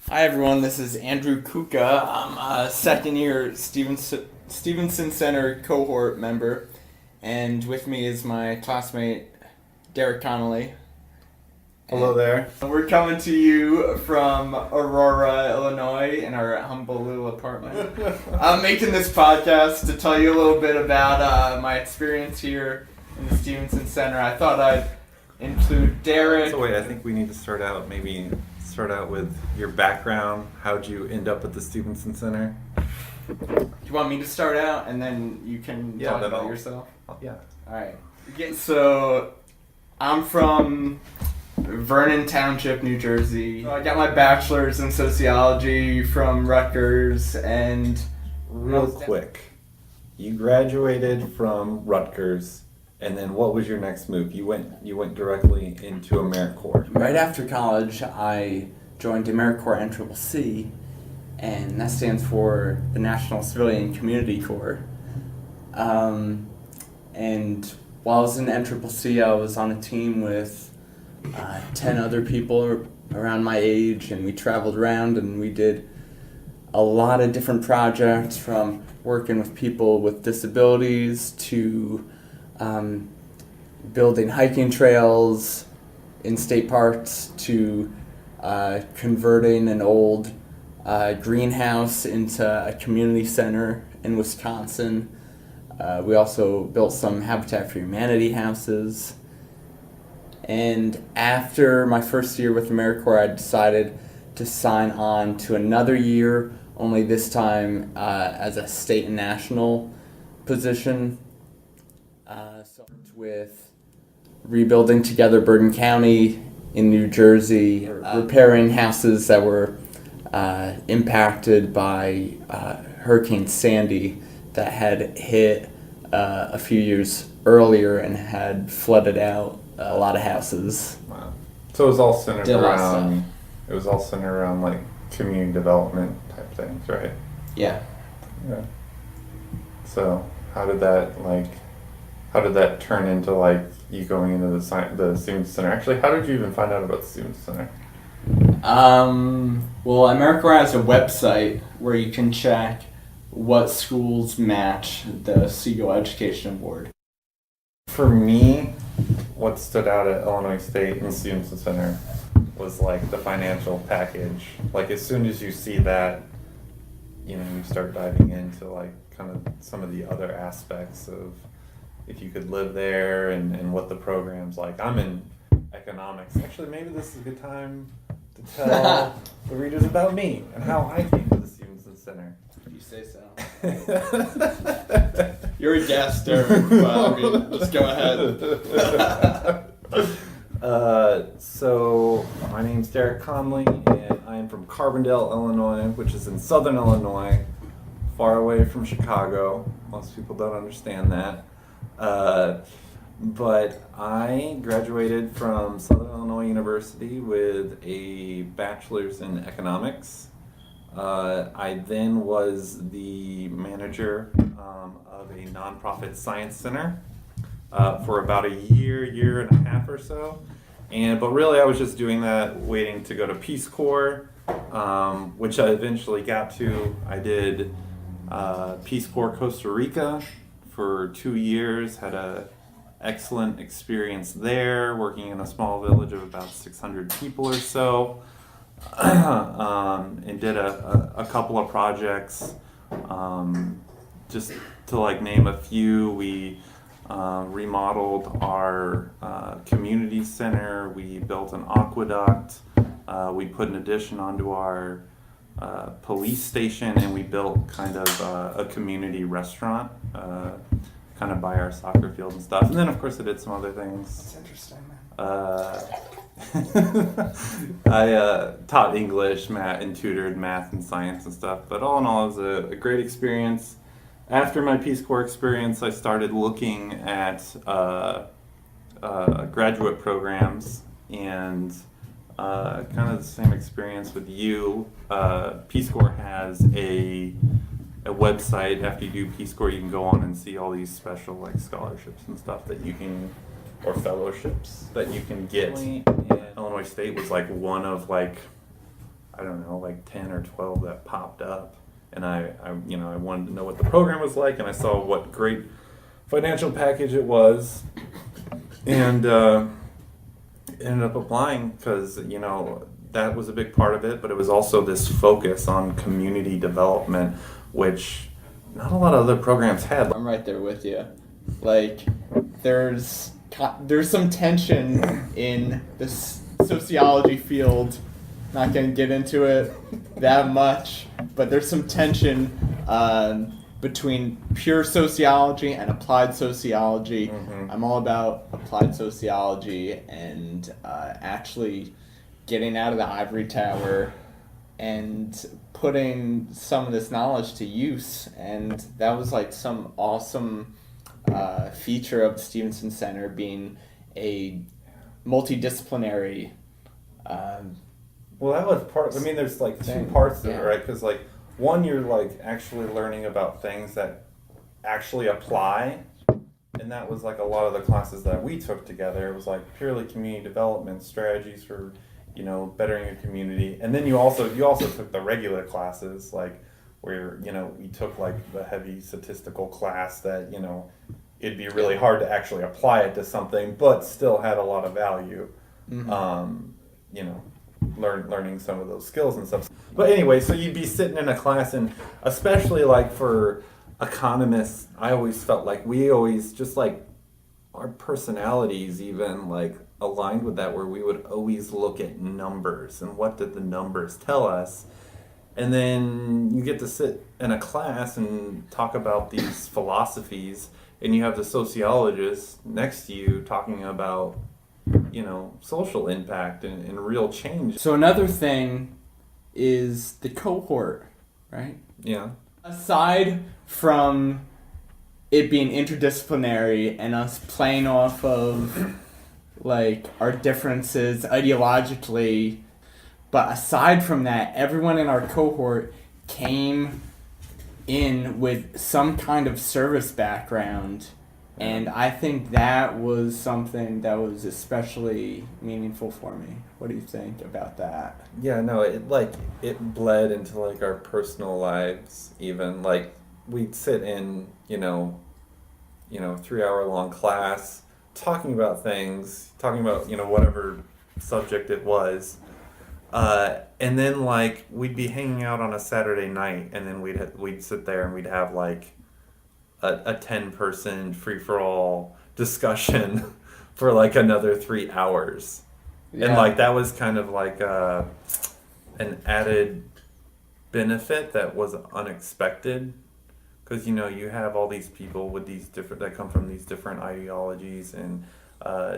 Hi everyone, this is Andrew Kuka. I'm a second year Stevenson Center cohort member, and with me is my classmate Derek Conley. Hello there. We're coming to you from Aurora, Illinois, in our humble little apartment. I'm making this podcast to tell you a little bit about my experience here in the Stevenson Center. I thought I'd include Derek. So wait, I think we need to start out with your background. How'd you end up at the Stevenson Center? Do you want me to start out and then you can talk about yourself? Yeah. Alright. So, I'm from Vernon Township, New Jersey. So I got my bachelor's in sociology from Rutgers and... Real quick, you graduated from Rutgers, and then what was your next move? You went directly into AmeriCorps. Right after college, I joined AmeriCorps NCCC, and that stands for the National Civilian Community Corps. And while I was in NCCC, I was on a team with 10 other people around my age, and we traveled around and we did a lot of different projects, from working with people with disabilities to building hiking trails in state parks to converting an old greenhouse into a community center in Wisconsin. We also built some Habitat for Humanity houses. And after my first year with AmeriCorps, I decided to sign on to another year, only this time as a state and national position. So with rebuilding Together Bergen County in New Jersey, repairing houses that were impacted by Hurricane Sandy that had hit a few years earlier and had flooded out a lot of houses. Wow. So it was all centered Did a lot of around. It was all centered around like community development type things, right? Yeah. Yeah. So how did that turn into like you going into the Stevenson Center? Actually, how did you even find out about the Stevenson Center? Well, AmeriCorps has a website where you can check what schools match the Segal Education Award. For me, what stood out at Illinois State and Stevenson Center was like the financial package. Like as soon as you see that, you start diving into like kind of some of the other aspects of if you could live there and what the program's like. I'm in economics. Actually, maybe this is a good time to tell the readers about me and how I came to the Stevenson Center. You say so. You're a guest, Derek, but just go ahead. So my name's Derek Conley, and I am from Carbondale, Illinois, which is in southern Illinois, far away from Chicago. Most people don't understand that. But I graduated from Southern Illinois University with a bachelor's in economics. I then was the manager of a nonprofit science center for about a year and a half or so. But really I was just doing that waiting to go to Peace Corps, which I eventually got to. I did Peace Corps Costa Rica for 2 years, had a excellent experience there, working in a small village of about 600 people or so. And did a couple of projects. Just to like name a few, we remodeled our community center. We built an aqueduct. We put an addition onto our police station, and we built kind of a community restaurant, kind of by our soccer field and stuff. And then, of course, I did some other things. That's interesting, man. I taught English, math, and tutored math and science and stuff. But all in all, it was a great experience. After my Peace Corps experience, I started looking at graduate programs, and kind of the same experience with you. Peace Corps has a website. After you do Peace Corps, you can go on and see all these special like scholarships and stuff that you can, or fellowships that you can get. And Illinois State was like one of like I don't know, like 10 or 12 that popped up. And I wanted to know what the program was like, and I saw what great financial package it was, and ended up applying because, that was a big part of it, but it was also this focus on community development, which not a lot of other programs had. I'm right there with you. Like, there's some tension in this sociology field. Not going to get into it that much, but there's some tension between pure sociology and applied sociology. Mm-hmm. I'm all about applied sociology and actually getting out of the ivory tower and putting some of this knowledge to use. And that was like some awesome feature of the Stevenson Center, being a multidisciplinary Well, that was part. There's like two parts to it, right? Because like one, you're like actually learning about things that actually apply, and that was like a lot of the classes that we took together. It was like purely community development strategies for, bettering your community. And then you also took the regular classes, like where we took like the heavy statistical class that it'd be really hard to actually apply it to something, but still had a lot of value. Mm-hmm. Learning some of those skills and stuff. But anyway, so you'd be sitting in a class, and especially like for economists, I always felt like we always just like our personalities even like aligned with that, where we would always look at numbers and what did the numbers tell us. And then you get to sit in a class and talk about these philosophies, and you have the sociologist next to you talking about social impact and real change. So another thing is the cohort, right? Yeah. Aside from it being interdisciplinary and us playing off of like our differences ideologically, but aside from that, everyone in our cohort came in with some kind of service background. And I think that was something that was especially meaningful for me. What do you think about that? Yeah, no, it bled into like our personal lives even. Like we'd sit in, 3-hour long class talking about whatever subject it was. And then like we'd be hanging out on a Saturday night, and then we'd sit there and we'd have like a 10-person free-for-all discussion for like another 3 hours. Yeah. And like that was kind of like an added benefit that was unexpected, because you have all these people with that come from these different ideologies and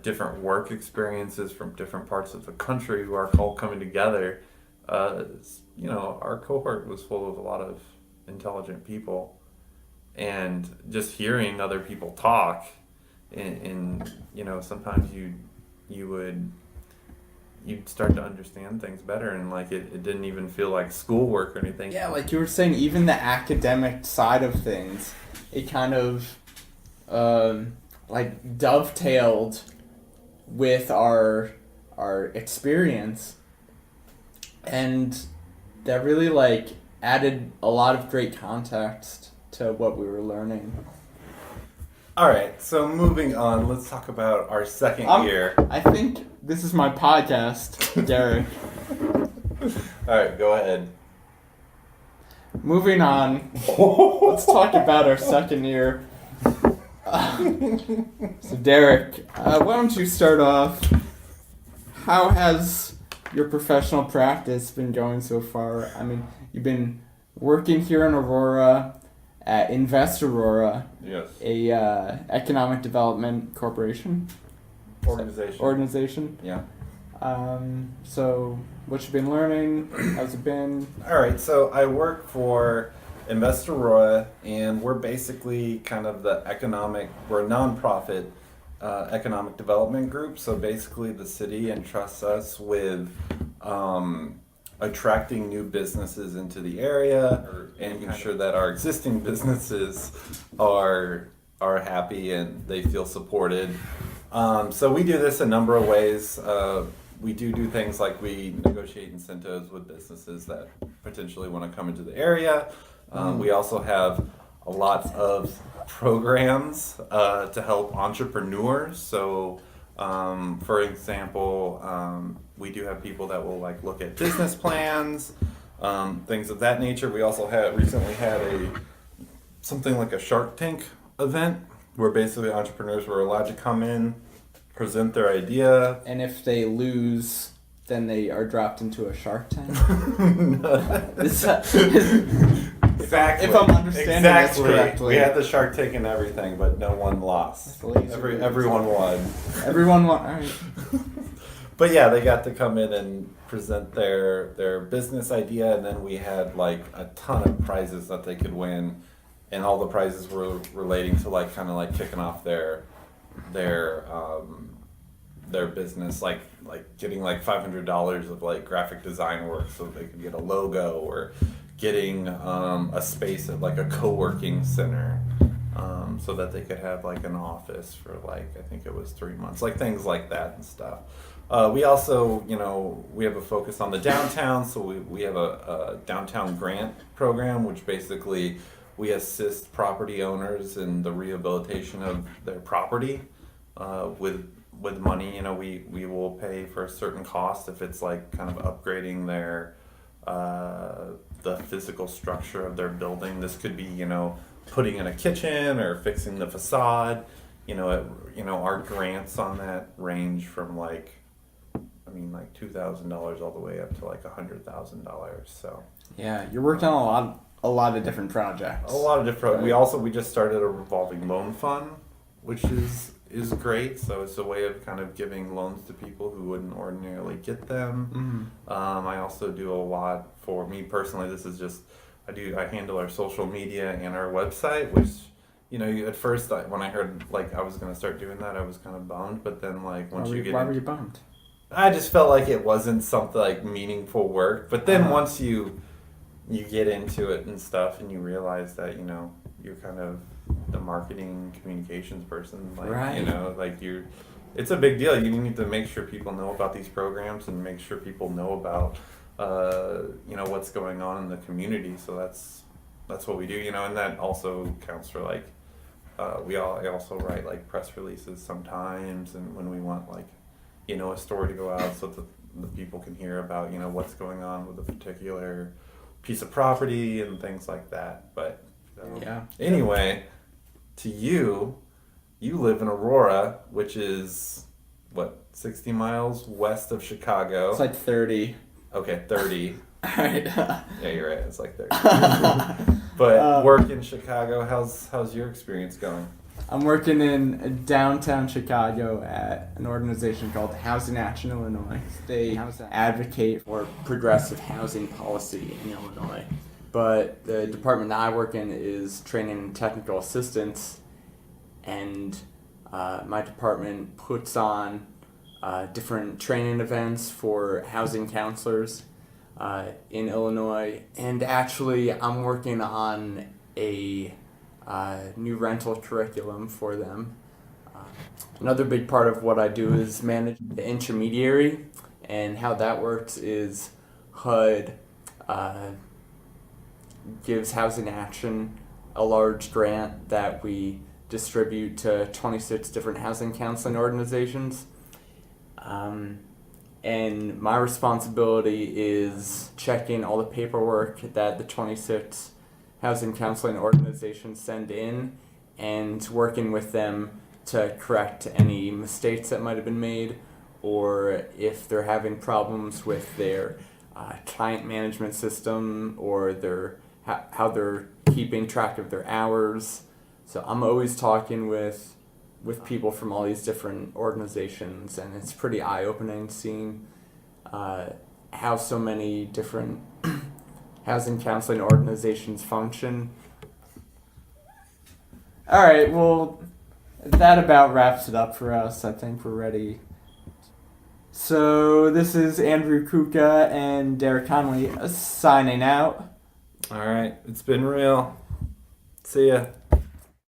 different work experiences from different parts of the country who are all coming together. Our cohort was full of a lot of intelligent people. And just hearing other people talk, and sometimes you'd start to understand things better, and like it didn't even feel like schoolwork or anything. Yeah, like you were saying, even the academic side of things, it kind of like dovetailed with our experience, and that really like added a lot of great context to what we were learning. All right, so moving on, let's talk about our second year. I think this is my podcast, Derek. All right, go ahead. Moving on, let's talk about our second year. So Derek, why don't you start off? How has your professional practice been going so far? I mean, you've been working here in Aurora at Invest Aurora, yes, a economic development corporation organization. Yeah. So what you been learning? How's it been? All right. So I work for Invest Aurora, and we're basically kind of we're a nonprofit economic development group. So basically, the city entrusts us with attracting new businesses into the area, and making sure that our existing businesses are happy and they feel supported. So we do this a number of ways. we do things like we negotiate incentives with businesses that potentially want to come into the area. We also have a lot of programs to help entrepreneurs. So, for example, we do have people that will like look at business plans, things of that nature. We also recently had something like a Shark Tank event where basically entrepreneurs were allowed to come in, present their idea. And if they lose, then they are dropped into a Shark Tank? Exactly. If I'm understanding this correctly. We had the Shark Tank and everything, but no one lost. Everyone won. Everyone won. All right. But yeah, they got to come in and present their business idea, and then we had like a ton of prizes that they could win, and all the prizes were relating to like kind of like kicking off their business, like getting like $500 of like graphic design work so they could get a logo, or getting a space at like a co-working center, so that they could have like an office for like, I think it was 3 months, like things like that and stuff. We also, we have a focus on the downtown, so we have a downtown grant program, which basically we assist property owners in the rehabilitation of their property with money. We will pay for a certain cost if it's like kind of upgrading their the physical structure of their building. This could be, putting in a kitchen or fixing the facade. Our grants on that range from like $2,000 all the way up to like $100,000. So yeah, you're working on a lot of different projects. A lot of different. Right. We just started a revolving loan fund, which is great. So it's a way of kind of giving loans to people who wouldn't ordinarily get them. Mm-hmm. I also do a lot for me personally. This is just I handle our social media and our website, which at first when I heard like I was going to start doing that, I was kind of bummed. But then like once you get why were you bummed? I just felt like it wasn't something like meaningful work. But then once you get into it and stuff, and you realize that you're kind of the marketing communications person, like right. It's a big deal. You need to make sure people know about these programs and make sure people know about what's going on in the community. So that's what we do, and that also counts for like I also write like press releases sometimes, and when we want like a story to go out so that the people can hear about what's going on with a particular piece of property and things like that. But yeah. Anyway, to you live in Aurora, which is 60 miles west of Chicago. It's like 30. Okay, 30. All right. Yeah, you're right. It's like 30. But work in Chicago. How's your experience going? I'm working in downtown Chicago at an organization called Housing Action Illinois. They advocate for progressive housing policy in Illinois. But the department that I work in is training and technical assistance, and my department puts on different training events for housing counselors in Illinois. And actually, I'm working on a new rental curriculum for them. Another big part of what I do is manage the intermediary, and how that works is HUD gives Housing Action a large grant that we distribute to 26 different housing counseling organizations. And my responsibility is checking all the paperwork that the 26 housing counseling organizations send in, and working with them to correct any mistakes that might have been made, or if they're having problems with their client management system, or how they're keeping track of their hours. So I'm always talking with people from all these different organizations, and it's pretty eye-opening seeing how so many different housing counseling organizations function. All right, well, that about wraps it up for us. I think we're ready. So this is Andrew Kuka and Derek Conley signing out. All right, it's been real. See ya.